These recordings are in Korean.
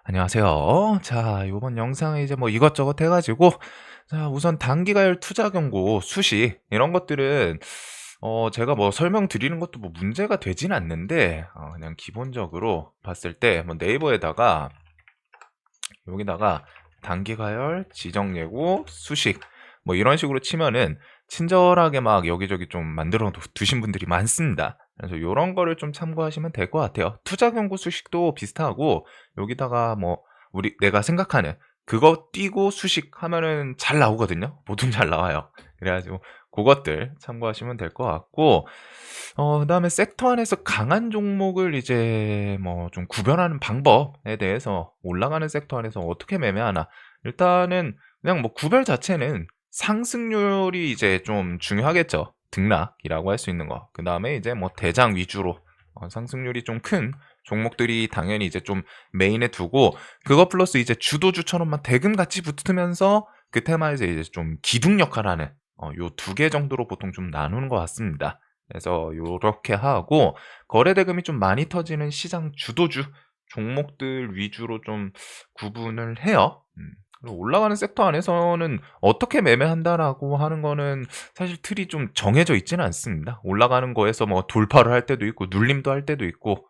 안녕하세요. 자, 요번 영상에 이제 뭐 이것저것 해가지고, 자, 우선 단기가율 투자 경고, 수식, 이런 것들은, 제가 뭐 설명드리는 것도 뭐 문제가 되진 않는데, 그냥 기본적으로 봤을 때, 뭐 네이버에다가, 여기다가 단기가열, 지정예고, 수식, 뭐 이런 식으로 치면은, 친절하게 막 여기저기 좀 만들어 두신 분들이 많습니다. 그래서 요런 거를 좀 참고하시면 될 것 같아요. 투자 경고 수식도 비슷하고 여기다가 뭐 내가 생각하는 그거 띄고 수식 하면은 잘 나오거든요. 보통 잘 나와요. 그래 가지고 고것들 참고하시면 될 것 같고 그다음에 섹터 안에서 강한 종목을 이제 뭐 좀 구별하는 방법에 대해서 올라가는 섹터 안에서 어떻게 매매하나. 일단은 그냥 뭐 구별 자체는 상승률이 이제 좀 중요하겠죠. 등락이라고 할 수 있는 거. 그다음에 이제 뭐 대장 위주로 상승률이 좀 큰 종목들이 당연히 이제 좀 메인에 두고 그거 플러스 이제 주도주처럼만 대금 같이 붙으면서 그 테마에서 이제 좀 기둥 역할을 하는 요 두 개 정도로 보통 좀 나누는 것 같습니다. 그래서 요렇게 하고 거래 대금이 좀 많이 터지는 시장 주도주 종목들 위주로 좀 구분을 해요. 그리고 올라가는 섹터 안에서는 어떻게 매매한다라고 하는 거는 사실 틀이 좀 정해져 있지는 않습니다. 올라가는 거에서 뭐 돌파를 할 때도 있고 눌림도 할 때도 있고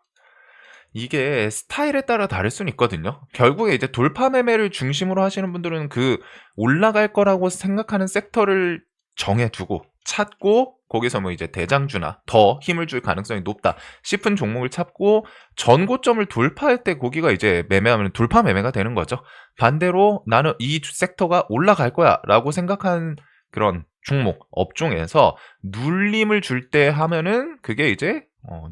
이게 스타일에 따라 다를 수는 있거든요. 결국에 이제 돌파 매매를 중심으로 하시는 분들은 그 올라갈 거라고 생각하는 섹터를 정해 두고 찾고 거기서 뭐 이제 대장주나 더 힘을 줄 가능성이 높다 싶은 종목을 찾고 전고점을 돌파할 때 거기가 이제 매매하면 돌파 매매가 되는 거죠. 반대로 나는 이 섹터가 올라갈 거야라고 생각한 그런 종목, 업종에서 눌림을 줄 때 하면은 그게 이제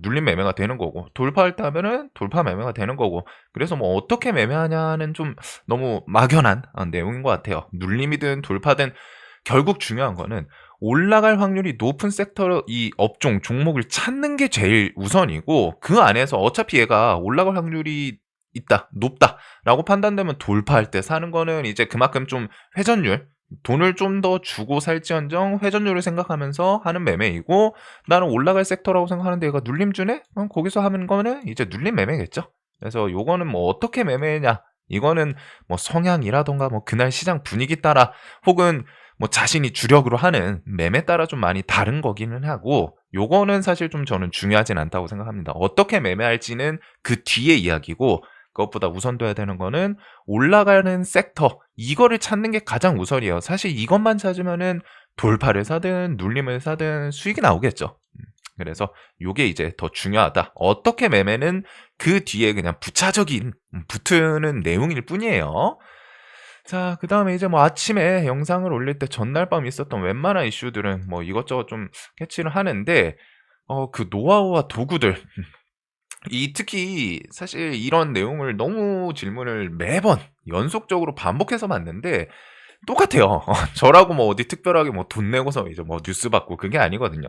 눌림 매매가 되는 거고 돌파할 때 하면은 돌파 매매가 되는 거고 그래서 뭐 어떻게 매매하냐는 좀 너무 막연한 내용인 것 같아요. 눌림이든 돌파든 결국 중요한 거는 올라갈 확률이 높은 섹터 이 업종 종목을 찾는 게 제일 우선이고 그 안에서 어차피 얘가 올라갈 확률이 있다 높다라고 판단되면 돌파할 때 사는 거는 이제 그만큼 좀 회전율 돈을 좀 더 주고 살지언정 회전율을 생각하면서 하는 매매이고 나는 올라갈 섹터라고 생각하는데 얘가 눌림 주네? 거기서 하는 거는 이제 눌림 매매겠죠. 그래서 요거는 뭐 어떻게 매매냐 이거는 뭐 성향이라던가 뭐 그날 시장 분위기 따라 혹은 뭐 자신이 주력으로 하는 매매 따라 좀 많이 다른 거기는 하고 요거는 사실 좀 저는 중요하진 않다고 생각합니다. 어떻게 매매할지는 그 뒤에 이야기고 그것보다 우선돼야 되는 거는 올라가는 섹터 이거를 찾는 게 가장 우선이에요. 사실 이것만 찾으면은 돌파를 사든 눌림을 사든 수익이 나오겠죠. 그래서 요게 이제 더 중요하다. 어떻게 매매는 그 뒤에 그냥 부차적인 붙는 내용일 뿐이에요. 자, 그다음에 이제 뭐 아침에 영상을 올릴 때 전날 밤 있었던 웬만한 이슈들은 뭐 이것저것 좀 캐치를 하는데 그 노하우와 도구들 이 특히 사실 이런 내용을 너무 질문을 매번 연속적으로 반복해서 받는데 똑같아요. 저라고 뭐 어디 특별하게 뭐 돈 내고서 이제 뭐 뉴스 받고 그게 아니거든요.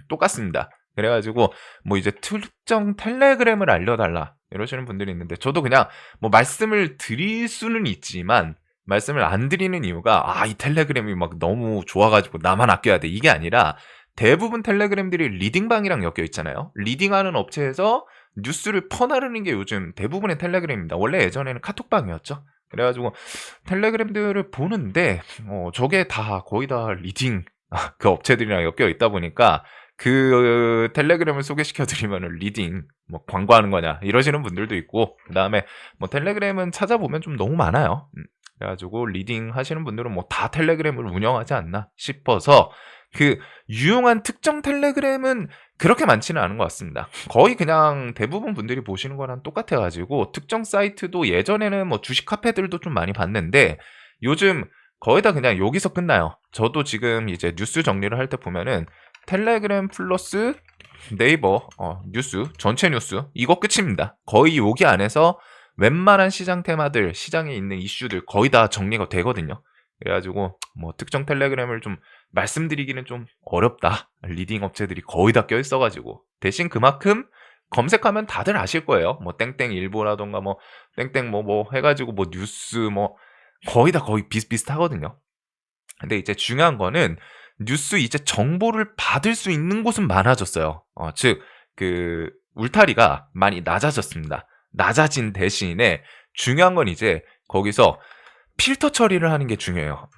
똑같습니다. 그래 가지고 뭐 이제 특정 텔레그램을 알려달라 이러시는 분들이 있는데 저도 그냥 뭐 말씀을 드릴 수는 있지만 말씀을 안 드리는 이유가 이 텔레그램이 막 너무 좋아 가지고 나만 아껴야 돼 이게 아니라 대부분 텔레그램들이 리딩방이랑 엮여 있잖아요. 리딩하는 업체에서 뉴스를 퍼나르는 게 요즘 대부분의 텔레그램입니다. 원래 예전에는 카톡방이었죠. 그래 가지고 텔레그램들을 보는데 저게 다 거의 다 리딩 그 업체들이랑 엮여 있다 보니까 그 텔레그램을 소개시켜 드리면은 리딩 뭐 광고하는 거냐 이러시는 분들도 있고 그다음에 뭐 텔레그램은 찾아보면 좀 너무 많아요. 그래 가지고 리딩 하시는 분들은 뭐 다 텔레그램을 운영하지 않나 싶어서 그 유용한 특정 텔레그램은 그렇게 많지는 않은 것 같습니다. 거의 그냥 대부분 분들이 보시는 거랑 똑같아 가지고 특정 사이트도 예전에는 뭐 주식 카페들도 좀 많이 봤는데 요즘 거의 다 그냥 여기서 끝나요. 저도 지금 이제 뉴스 정리를 할 때 보면은 텔레그램 플러스 네이버 뉴스 전체 뉴스 이거 끝입니다. 거의 여기 안에서 웬만한 시장 테마들 시장에 있는 이슈들 거의 다 정리가 되거든요. 그래 가지고 뭐 특정 텔레그램을 좀 말씀드리기는 좀 어렵다. 리딩 업체들이 거의 다 껴있어 가지고. 대신 그만큼 검색하면 다들 아실 거예요. 뭐 땡땡일보라든가 뭐 땡땡 뭐 해 가지고 뭐 뉴스 뭐 거의 다 거의 비슷비슷하거든요. 근데 이제 중요한 거는 뉴스 이제 정보를 받을 수 있는 곳은 많아졌어요. 즉 그 울타리가 많이 낮아졌습니다. 낮아진 대신에 중요한 건 이제 거기서 필터 처리를 하는 게 중요해요.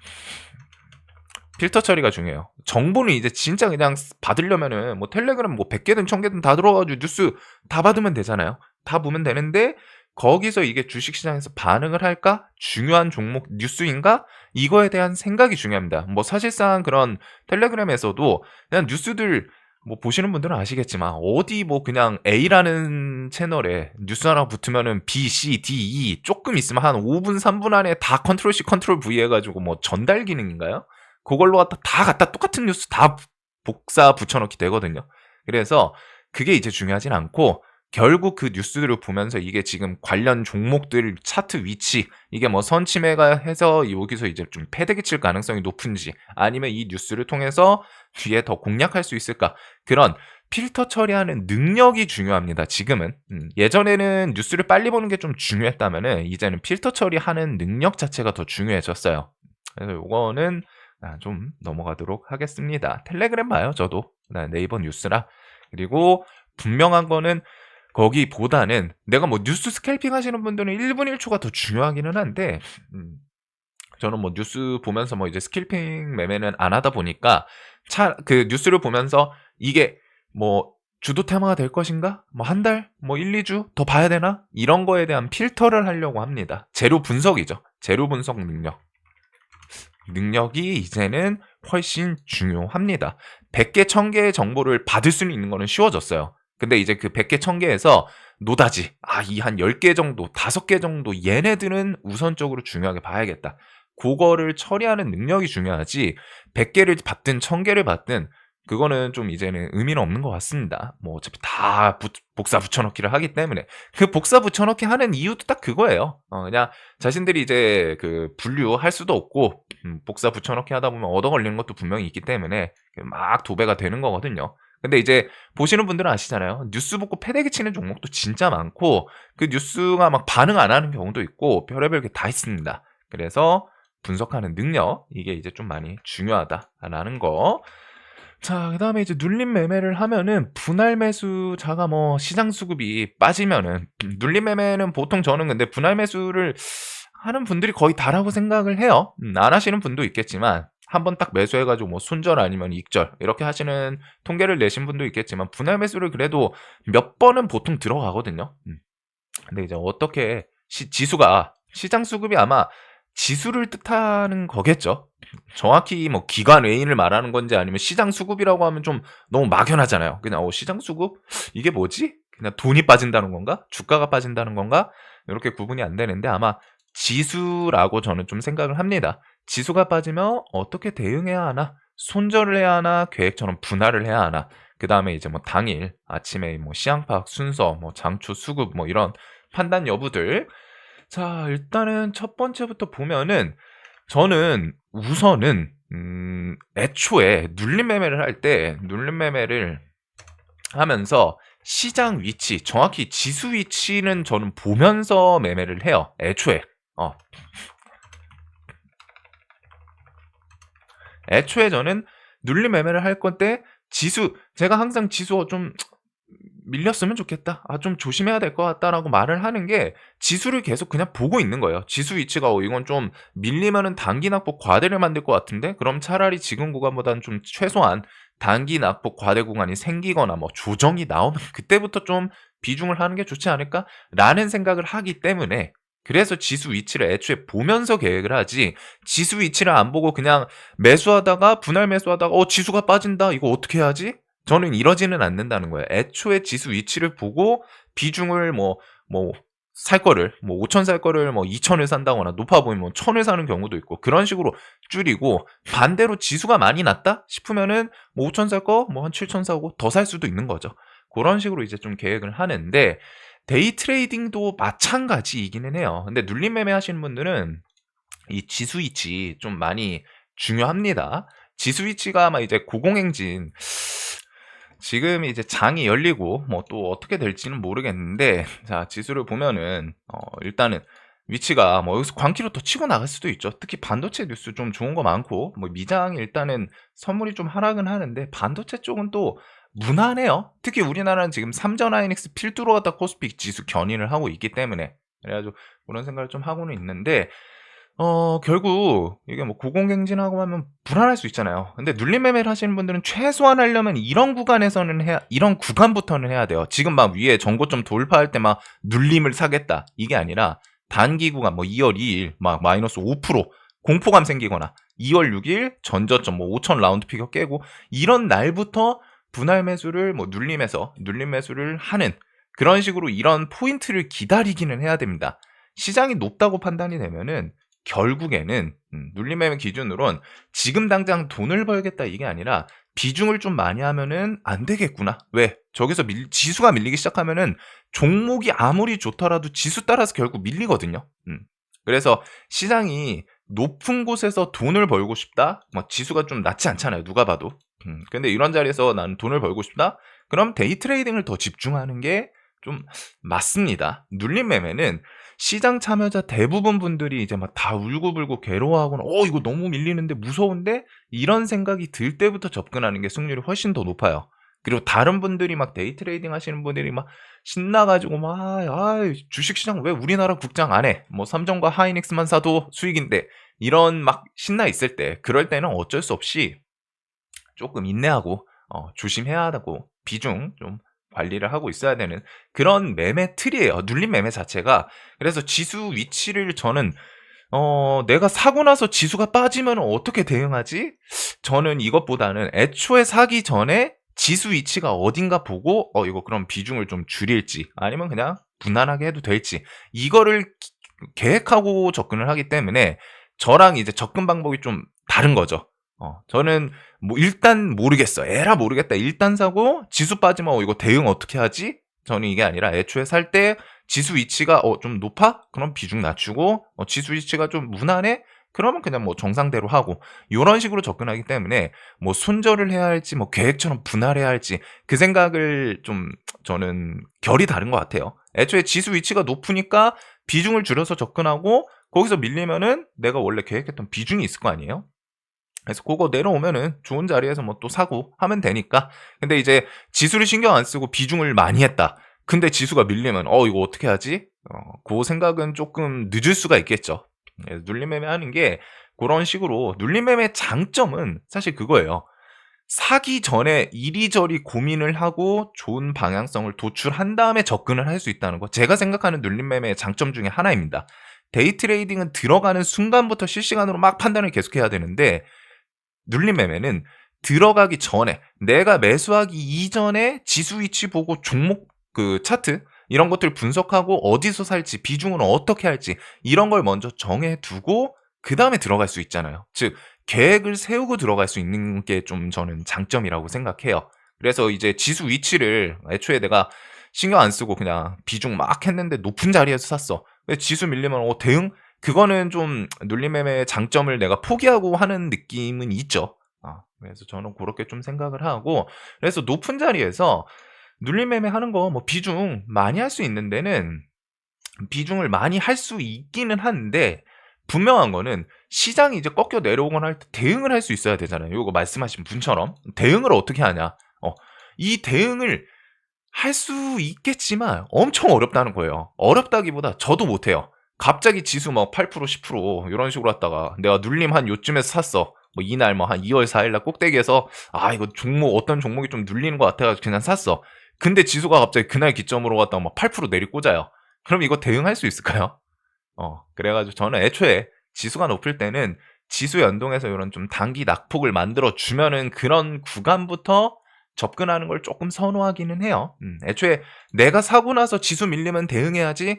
필터 처리가 중요해요. 정보는 이제 진짜 그냥 받으려면은 뭐 텔레그램 뭐 100개든 1000개든 다 들어가지고 뉴스 다 받으면 되잖아요. 다 보면 되는데 거기서 이게 주식시장에서 반응을 할까? 중요한 종목 뉴스인가? 이거에 대한 생각이 중요합니다. 뭐 사실상 그런 텔레그램에서도 그냥 뉴스들 뭐 보시는 분들은 아시겠지만 어디 뭐 그냥 A라는 채널에 뉴스 하나 붙으면은 B, C, D, E 조금 있으면 한 5분, 3분 안에 다 컨트롤 C, 컨트롤 V 해가지고 뭐 전달 기능인가요? 그걸로 갖다 똑같은 뉴스 다 복사 붙여넣기 되거든요. 그래서 그게 이제 중요하진 않고 결국 그 뉴스들을 보면서 이게 지금 관련 종목들 차트 위치 이게 뭐 선침해가 해서 여기서 이제 좀 패대기 칠 가능성이 높은지 아니면 이 뉴스를 통해서 뒤에 더 공략할 수 있을까 그런 필터 처리하는 능력이 중요합니다. 지금은 예전에는 뉴스를 빨리 보는 게 좀 중요했다면은 이제는 필터 처리하는 능력 자체가 더 중요해졌어요. 그래서 요거는 좀 넘어가도록 하겠습니다. 텔레그램 봐요, 저도. 네이버 뉴스라. 그리고 분명한 거는 거기보다는 내가 뭐 뉴스 스캘핑 하시는 분들은 1분 1초가 더 중요하기는 한데 저는 뭐 뉴스 보면서 뭐 이제 스캘핑 매매는 안 하다 보니까 그 뉴스를 보면서 이게 뭐 주도 테마가 될 것인가? 뭐 한 달? 뭐 1, 2주 더 봐야 되나? 이런 거에 대한 필터를 하려고 합니다. 재료 분석이죠. 재료 분석 능력이 이제는 훨씬 중요합니다. 100개, 1000개의 정보를 받을 수 있는 거는 쉬워졌어요. 근데 이제 그 100개, 1000개에서 노다지, 이 한 10개 정도, 5개 정도 얘네들은 우선적으로 중요하게 봐야겠다. 그거를 처리하는 능력이 중요하지 100개를 받든 1000개를 받든 그거는 좀 이제는 의미는 없는 것 같습니다. 뭐 어차피 다 복사 붙여넣기를 하기 때문에 그 복사 붙여넣기 하는 이유도 딱 그거예요. 그냥 자신들이 이제 그 분류할 수도 없고 복사 붙여넣기 하다 보면 얻어 걸리는 것도 분명히 있기 때문에 막 도배가 되는 거거든요. 근데 이제 보시는 분들은 아시잖아요. 뉴스 보고 패대기 치는 종목도 진짜 많고 그 뉴스가 막 반응 안 하는 경우도 있고 별의별 게 다 있습니다. 그래서 분석하는 능력 이게 이제 좀 많이 중요하다라는 거. 자, 그다음에 이제 눌림 매매를 하면은 분할 매수자가 뭐 시장 수급이 빠지면은 눌림 매매는 보통 저는 근데 분할 매수를 하는 분들이 거의 다라고 생각을 해요. 안 하시는 분도 있겠지만 한번 딱 매수해가지고 뭐 순절 아니면 익절 이렇게 하시는 통계를 내신 분도 있겠지만 분할 매수를 그래도 몇 번은 보통 들어가거든요. 근데 이제 어떻게 지수가 시장 수급이 아마 지수를 뜻하는 거겠죠. 정확히 뭐 기관 외인을 말하는 건지 아니면 시장 수급이라고 하면 좀 너무 막연하잖아요. 그냥 시장 수급 이게 뭐지? 그냥 돈이 빠진다는 건가? 주가가 빠진다는 건가? 이렇게 구분이 안 되는데 아마 지수라고 저는 좀 생각을 합니다. 지수가 빠지면 어떻게 대응해야 하나? 손절을 해야 하나? 계획처럼 분할을 해야 하나? 그 다음에 이제 뭐 당일 아침에 뭐 시황 파악 순서, 뭐 장초 수급 뭐 이런 판단 여부들. 자, 일단은 첫 번째부터 보면은 저는 우선은 애초에 눌림 매매를 할 때 눌림 매매를 하면서 시장 위치, 정확히 지수 위치는 저는 보면서 매매를 해요. 애초에. 애초에 저는 눌림 매매를 할 건데 제가 항상 지수 좀 밀렸으면 좋겠다. 좀 조심해야 될 것 같다라고 말을 하는 게 지수를 계속 그냥 보고 있는 거예요. 지수 위치가 이건 좀 밀리면은 단기 낙폭 과대를 만들 것 같은데 그럼 차라리 지금 구간보다는 좀 최소한 단기 낙폭 과대 구간이 생기거나 뭐 조정이 나오면 그때부터 좀 비중을 하는 게 좋지 않을까라는 생각을 하기 때문에 그래서 지수 위치를 애초에 보면서 계획을 하지 지수 위치를 안 보고 그냥 매수하다가 분할 매수하다가 지수가 빠진다 이거 어떻게 해야지? 저는 이러지는 않는다는 거예요. 애초에 지수 위치를 보고 비중을 살 거를 5천 살 거를 2천을 산다거나 높아 보이면 1,000을 사는 경우도 있고 그런 식으로 줄이고 반대로 지수가 많이 났다 싶으면은 5천 살 거 한 7천 사고 더 살 수도 있는 거죠. 그런 식으로 이제 좀 계획을 하는데 데이 트레이딩도 마찬가지이기는 해요. 근데 눌림 매매 하시는 분들은 이 지수 위치 좀 많이 중요합니다. 지수 위치가 아마 이제 고공행진 지금 이제 장이 열리고 또 어떻게 될지는 모르겠는데 자 지수를 보면은 일단은 위치가 여기서 광기로 더 치고 나갈 수도 있죠. 특히 반도체 뉴스 좀 좋은 거 많고 미장이 일단은 선물이 좀 하락은 하는데 반도체 쪽은 또 무난해요. 특히 우리나라는 지금 삼전 하이닉스 필두로 갖다 코스피 지수 견인을 하고 있기 때문에 그래 가지고 그런 생각을 좀 하고는 있는데 결국 이게 뭐 고공행진하고 하면 불안할 수 있잖아요. 근데 눌림 매매를 하시는 분들은 최소한 하려면 이런 구간에서는 해야 이런 구간부터는 해야 돼요. 지금 막 위에 전고점 돌파할 때 막 눌림을 사겠다 이게 아니라 단기 구간 뭐 2월 2일 막 마이너스 5% 공포감 생기거나 2월 6일 전저점 뭐 5천 라운드 피겨 깨고 이런 날부터 분할 매수를 뭐 눌림 매수를 하는 그런 식으로 이런 포인트를 기다리기는 해야 됩니다. 시장이 높다고 판단이 되면은 결국에는 눌림 매매 기준으론 지금 당장 돈을 벌겠다 이게 아니라 비중을 좀 많이 하면은 안 되겠구나. 왜? 저기서 지수가 밀리기 시작하면은 종목이 아무리 좋더라도 지수 따라서 결국 밀리거든요. 그래서 시장이 높은 곳에서 돈을 벌고 싶다? 뭐 지수가 좀 낮지 않잖아요. 누가 봐도. 근데 이런 자리에서 나는 돈을 벌고 싶다? 그럼 데이 트레이딩을 더 집중하는 게 좀 맞습니다. 눌림 매매는 시장 참여자 대부분 분들이 이제 막 다 울고불고 괴로워하거나 이거 너무 밀리는데 무서운데 이런 생각이 들 때부터 접근하는 게 승률이 훨씬 더 높아요. 그리고 다른 분들이 막 데이 트레이딩 하시는 분들이 막 신나 가지고 막 주식시장 왜 우리나라 국장 안 해? 뭐 삼성과 하이닉스만 사도 수익인데 이런 막 신나 있을 때 그럴 때는 어쩔 수 없이 조금 인내하고 조심해야 하고 비중 좀 관리를 하고 있어야 되는 그런 매매 틀이에요. 눌림 매매 자체가. 그래서 지수 위치를 저는 내가 사고 나서 지수가 빠지면 어떻게 대응하지? 저는 이것보다는 애초에 사기 전에 지수 위치가 어딘가 보고 이거 그럼 비중을 좀 줄일지 아니면 그냥 무난하게 해도 될지 이거를 계획하고 접근을 하기 때문에 저랑 이제 접근 방법이 좀 다른 거죠. 저는 뭐 일단 모르겠어. 에라 모르겠다. 일단 사고 지수 빠지면 이거 대응 어떻게 하지? 저는 이게 아니라 애초에 살 때 지수 위치가 좀 높아? 그럼 비중 낮추고 지수 위치가 좀 무난해? 그러면 그냥 뭐 정상대로 하고 요런 식으로 접근하기 때문에 뭐 손절을 해야 할지 뭐 계획처럼 분할해야 할지 그 생각을 좀 저는 결이 다른 것 같아요. 애초에 지수 위치가 높으니까 비중을 줄여서 접근하고 거기서 밀리면은 내가 원래 계획했던 비중이 있을 거 아니에요? 그래서 그거 내려오면은 좋은 자리에서 뭐 또 사고 하면 되니까. 근데 이제 지수를 신경 안 쓰고 비중을 많이 했다. 근데 지수가 밀리면 이거 어떻게 하지? 그 생각은 조금 늦을 수가 있겠죠. 눌림 매매하는 게 그런 식으로 눌림 매매의 장점은 사실 그거예요. 사기 전에 이리저리 고민을 하고 좋은 방향성을 도출한 다음에 접근을 할 수 있다는 거. 제가 생각하는 눌림 매매의 장점 중에 하나입니다. 데이 트레이딩은 들어가는 순간부터 실시간으로 막 판단을 계속해야 되는데 눌림 매매는 들어가기 전에 내가 매수하기 이전에 지수 위치 보고 종목 그 차트 이런 것들 분석하고 어디서 살지 비중은 어떻게 할지 이런 걸 먼저 정해 두고 그다음에 들어갈 수 있잖아요. 즉 계획을 세우고 들어갈 수 있는 게 좀 저는 장점이라고 생각해요. 그래서 이제 지수 위치를 애초에 내가 신경 안 쓰고 그냥 비중 막 했는데 높은 자리에서 샀어. 근데 지수 밀리면 대응 그거는 좀 눌림 매매의 장점을 내가 포기하고 하는 느낌은 있죠. 그래서 저는 그렇게 좀 생각을 하고 그래서 높은 자리에서 눌림 매매하는 거 뭐 비중 많이 할 수 있는 데는 비중을 많이 할 수 있기는 한데 분명한 거는 시장이 이제 꺾여 내려오거나 할 때 대응을 할 수 있어야 되잖아요. 요거 말씀하신 분처럼. 대응을 어떻게 하냐. 이 대응을 할 수 있겠지만 엄청 어렵다는 거예요. 어렵다기보다 저도 못해요. 갑자기 지수 막 8% 10% 이런 식으로 왔다가 내가 눌림 한 요쯤에서 샀어. 뭐 이날 뭐 한 2월 4일 날 꼭대기에서 이거 종목 어떤 종목이 좀 눌리는 것 같아 가지고 그냥 샀어. 근데 지수가 갑자기 그날 기점으로 갔다가 막 8% 내리꽂아요. 그럼 이거 대응할 수 있을까요? 그래 가지고 저는 애초에 지수가 높을 때는 지수 연동해서 요런 좀 단기 낙폭을 만들어 주면은 그런 구간부터 접근하는 걸 조금 선호하기는 해요. 애초에 내가 사고 나서 지수 밀리면 대응해야지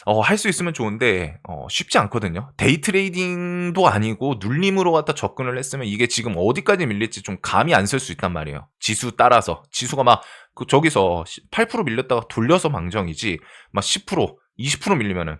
할 수 있으면 좋은데 쉽지 않거든요. 데이 트레이딩도 아니고 눌림으로 갖다 접근을 했으면 이게 지금 어디까지 밀릴지 좀 감이 안 설 수 있단 말이에요. 지수 따라서. 지수가 막 저기서 8% 밀렸다가 돌려서 망정이지 막 10% 20% 밀리면은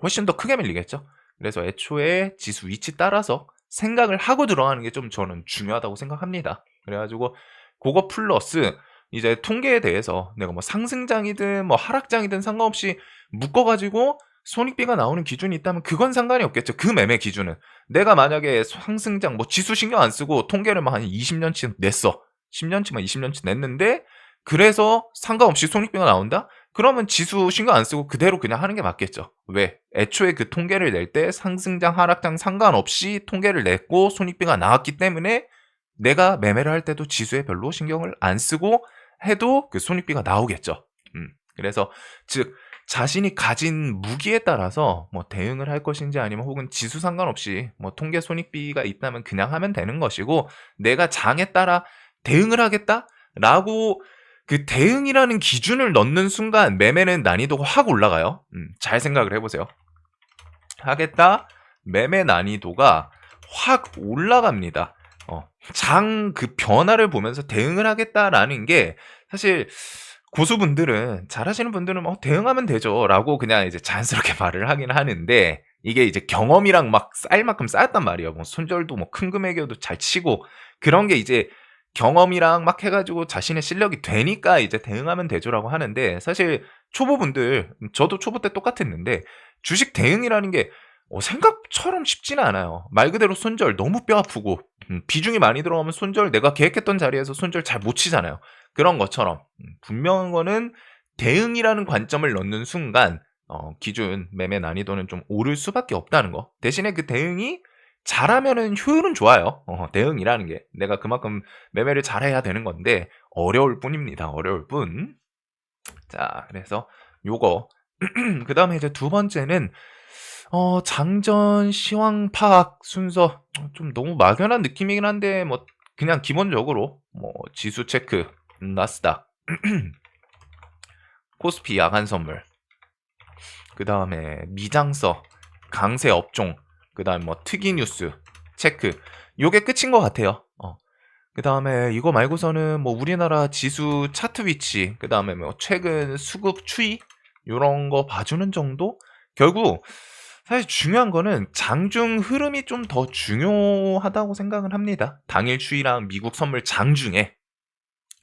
훨씬 더 크게 밀리겠죠. 그래서 애초에 지수 위치 따라서 생각을 하고 들어가는 게 좀 저는 중요하다고 생각합니다. 그래 가지고 그거 플러스 이제 통계에 대해서 내가 뭐 상승장이든 뭐 하락장이든 상관없이 묶어 가지고 손익비가 나오는 기준이 있다면 그건 상관이 없겠죠. 그 매매 기준은. 내가 만약에 상승장 뭐 지수 신경 안 쓰고 통계를 막 한 20년치 냈어. 10년치만 20년치 냈는데 그래서 상관없이 손익비가 나온다? 그러면 지수 신경 안 쓰고 그대로 그냥 하는 게 맞겠죠. 왜? 애초에 그 통계를 낼 때 상승장 하락장 상관없이 통계를 냈고 손익비가 나왔기 때문에 내가 매매를 할 때도 지수에 별로 신경을 안 쓰고 해도 그 손익비가 나오겠죠. 그래서 즉 자신이 가진 무기에 따라서 뭐 대응을 할 것인지 아니면 혹은 지수 상관없이 뭐 통계 손익비가 있다면 그냥 하면 되는 것이고, 내가 장에 따라 대응을 하겠다라고 그 대응이라는 기준을 넣는 순간 매매는 난이도가 확 올라가요. 잘 생각을 해보세요. 하겠다, 매매 난이도가 확 올라갑니다. 장 그 변화를 보면서 대응을 하겠다라는 게 사실 고수분들은, 잘하시는 분들은 대응하면 되죠라고 그냥 이제 자연스럽게 말을 하긴 하는데, 이게 이제 경험이랑 막 쌓일 만큼 쌓였단 말이에요. 뭐 손절도 뭐 큰 금액이어도 잘 치고 그런 게 이제 경험이랑 막 해가지고 자신의 실력이 되니까 이제 대응하면 되죠라고 하는데, 사실 초보분들, 저도 초보 때 똑같았는데 주식 대응이라는 게 생각처럼 쉽지는 않아요. 말 그대로 손절 너무 뼈 아프고, 비중이 많이 들어가면 손절, 내가 계획했던 자리에서 손절 잘 못 치잖아요. 그런 것처럼 분명한 거는 대응이라는 관점을 넣는 순간 기준 매매 난이도는 좀 오를 수밖에 없다는 거. 대신에 그 대응이 잘하면은 효율은 좋아요. 대응이라는 게 내가 그만큼 매매를 잘해야 되는 건데 어려울 뿐입니다. 어려울 뿐. 자, 그래서 요거 그 다음에 이제 두 번째는 장전 시황 파악 순서. 좀 너무 막연한 느낌이긴 한데 뭐 그냥 기본적으로 뭐 지수 체크, 나스닥, 코스피 야간 선물, 그 다음에 미장서, 강세 업종, 그 다음에 뭐 특이 뉴스 체크, 요게 끝인 것 같아요. 그 다음에 이거 말고서는 뭐 우리나라 지수 차트 위치, 그 다음에 뭐 최근 수급 추이 요런 거 봐주는 정도. 결국 사실 중요한 거는 장중 흐름이 좀 더 중요하다고 생각을 합니다. 당일 추이랑 미국 선물 장중에.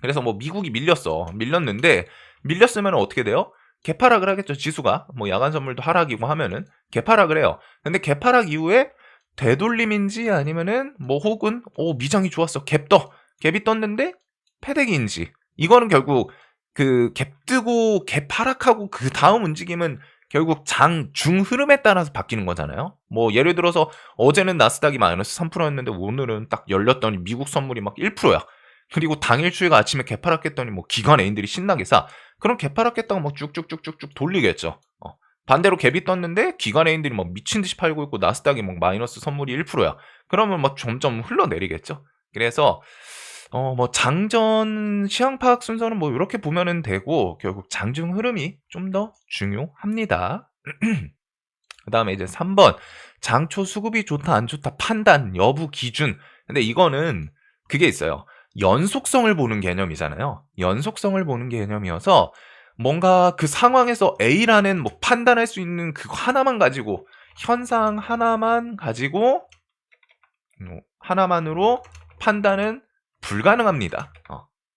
그래서 뭐 미국이 밀렸는데 밀렸으면 어떻게 돼요? 개파락을 하겠죠. 지수가 뭐 야간 선물도 하락이고 하면은 개파락을 해요. 근데 개파락 이후에 되돌림인지 아니면은 뭐 혹은 미장이 좋았어, 갭이 떴는데 패대기인지, 이거는 결국 그 갭 뜨고 갭 하락하고 그 다음 움직임은 결국 장 중 흐름에 따라서 바뀌는 거잖아요. 뭐 예를 들어서 어제는 나스닥이 마이너스 3%였는데 오늘은 딱 열렸더니 미국 선물이 막 1%야. 그리고 당일 추이가 아침에 개파락했더니 뭐 기관 애인들이 신나게 사. 그럼 개파락했다가 막 쭉쭉쭉쭉쭉 돌리겠죠. 반대로 갭이 떴는데 기관 애인들이 막 미친 듯이 팔고 있고 나스닥이 막 마이너스 선물이 1%야. 그러면 막 점점 흘러내리겠죠. 그래서 뭐 장전 시황 파악 순서는 뭐 이렇게 보면은 되고, 결국 장중 흐름이 좀 더 중요합니다. 그다음에 이제 3번 장초 수급이 좋다 안 좋다 판단 여부 기준. 근데 이거는 그게 있어요. 연속성을 보는 개념이잖아요. 연속성을 보는 개념이어서 뭔가 그 상황에서 A라는 뭐 판단할 수 있는 그거 하나만 가지고, 현상 하나만 가지고 하나만으로 판단은 불가능합니다.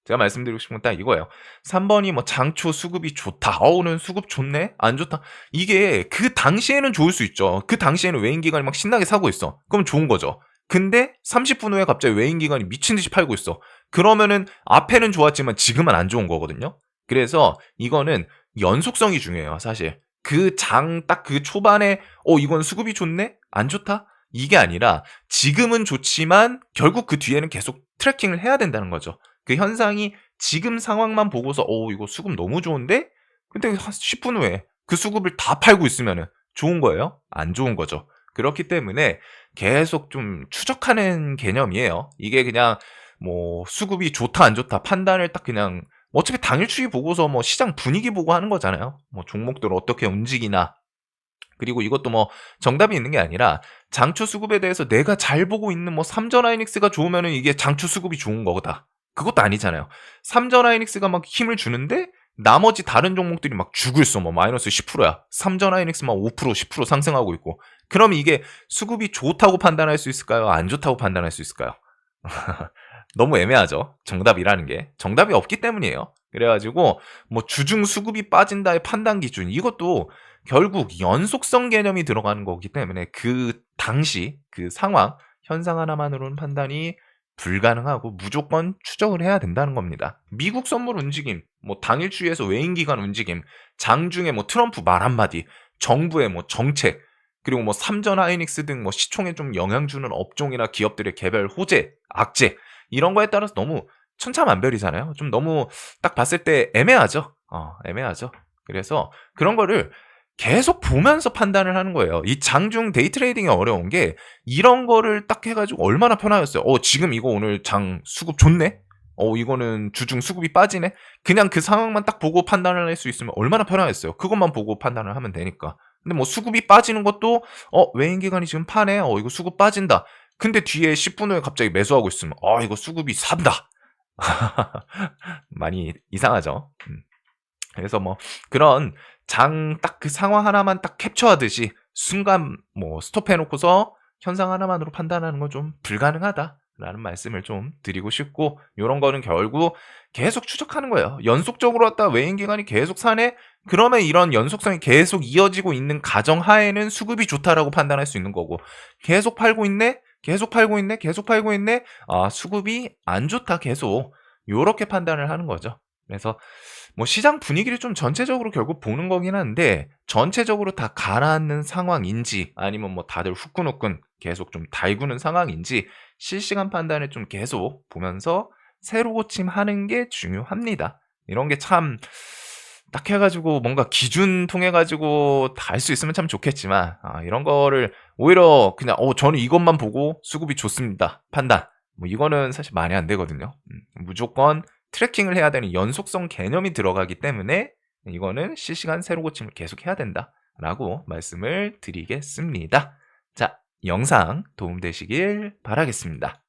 제가 말씀드리고 싶은 건 딱 이거예요. 3번이 뭐 장초 수급이 좋다. 오늘 수급 좋네? 안 좋다? 이게 그 당시에는 좋을 수 있죠. 그 당시에는 외인기관이 막 신나게 사고 있어. 그럼 좋은 거죠. 근데 30분 후에 갑자기 외인기관이 미친 듯이 팔고 있어. 그러면은 앞에는 좋았지만 지금은 안 좋은 거거든요. 그래서 이거는 연속성이 중요해요, 사실. 그 장 딱 그 초반에 이건 수급이 좋네? 안 좋다? 이게 아니라 지금은 좋지만 결국 그 뒤에는 계속 트래킹을 해야 된다는 거죠. 그 현상이 지금 상황만 보고서 이거 수급 너무 좋은데? 근데 한 10분 후에 그 수급을 다 팔고 있으면 좋은 거예요? 안 좋은 거죠. 그렇기 때문에 계속 좀 추적하는 개념이에요. 이게 그냥 뭐 수급이 좋다 안 좋다 판단을 딱 그냥 어차피 당일 추이 보고서 뭐 시장 분위기 보고 하는 거잖아요. 뭐 종목들 어떻게 움직이나. 그리고 이것도 뭐 정답이 있는 게 아니라 장초 수급에 대해서 내가 잘 보고 있는 뭐 삼전 하이닉스가 좋으면은 이게 장초 수급이 좋은 거다. 그것도 아니잖아요. 삼전 하이닉스가 막 힘을 주는데 나머지 다른 종목들이 막 죽을 써. 뭐 마이너스 10%야. 삼전 하이닉스만 5% 10% 상승하고 있고. 그럼 이게 수급이 좋다고 판단할 수 있을까요? 안 좋다고 판단할 수 있을까요? 너무 애매하죠. 정답이라는 게. 정답이 없기 때문이에요. 그래가지고 뭐 주중 수급이 빠진다의 판단 기준, 이것도 결국 연속성 개념이 들어가는 거기 때문에 그 당시 그 상황 현상 하나만으로는 판단이 불가능하고 무조건 추적을 해야 된다는 겁니다. 미국 선물 움직임, 뭐 당일주의에서 외인 기관 움직임, 장중에 뭐 트럼프 말 한마디, 정부의 뭐 정책, 그리고 뭐 삼전 하이닉스 등 뭐 시총에 좀 영향 주는 업종이나 기업들의 개별 호재, 악재 이런 거에 따라서 너무 천차만별이잖아요. 좀 너무 딱 봤을 때 애매하죠. 애매하죠. 그래서 그런 거를 계속 보면서 판단을 하는 거예요. 이 장중 데이 트레이딩이 어려운 게 이런 거를 딱 해가지고 얼마나 편하겠어요. 지금 이거 오늘 장 수급 좋네? 이거는 주중 수급이 빠지네? 그냥 그 상황만 딱 보고 판단을 할 수 있으면 얼마나 편하겠어요. 그것만 보고 판단을 하면 되니까. 근데 뭐 수급이 빠지는 것도, 외인 기관이 지금 파네? 이거 수급 빠진다. 근데 뒤에 10분 후에 갑자기 매수하고 있으면, 이거 수급이 산다. 많이 이상하죠. 그래서 뭐 그런 장 딱 그 상황 하나만 딱 캡처하듯이 순간 뭐 스톱해 놓고서 현상 하나만으로 판단하는 건 좀 불가능하다라는 말씀을 좀 드리고 싶고, 요런 거는 결국 계속 추적하는 거예요. 연속적으로 왔다가 외인 기관이 계속 사네? 그러면 이런 연속성이 계속 이어지고 있는 가정하에는 수급이 좋다라고 판단할 수 있는 거고, 계속 팔고 있네? 계속 팔고 있네? 계속 팔고 있네? 수급이 안 좋다 계속. 요렇게 판단을 하는 거죠. 그래서 뭐 시장 분위기를 좀 전체적으로 결국 보는 거긴 한데, 전체적으로 다 가라앉는 상황인지 아니면 뭐 다들 후끈후끈 계속 좀 달구는 상황인지 실시간 판단을 좀 계속 보면서 새로 고침하는 게 중요합니다. 이런 게 참 딱 해가지고 뭔가 기준 통해가지고 다 알 수 있으면 참 좋겠지만, 이런 거를 오히려 그냥 저는 이것만 보고 수급이 좋습니다 판단, 뭐 이거는 사실 말이 안 되거든요. 무조건 트래킹을 해야 되는 연속성 개념이 들어가기 때문에 이거는 실시간 새로 고침을 계속 해야 된다라고 말씀을 드리겠습니다. 자, 영상 도움되시길 바라겠습니다.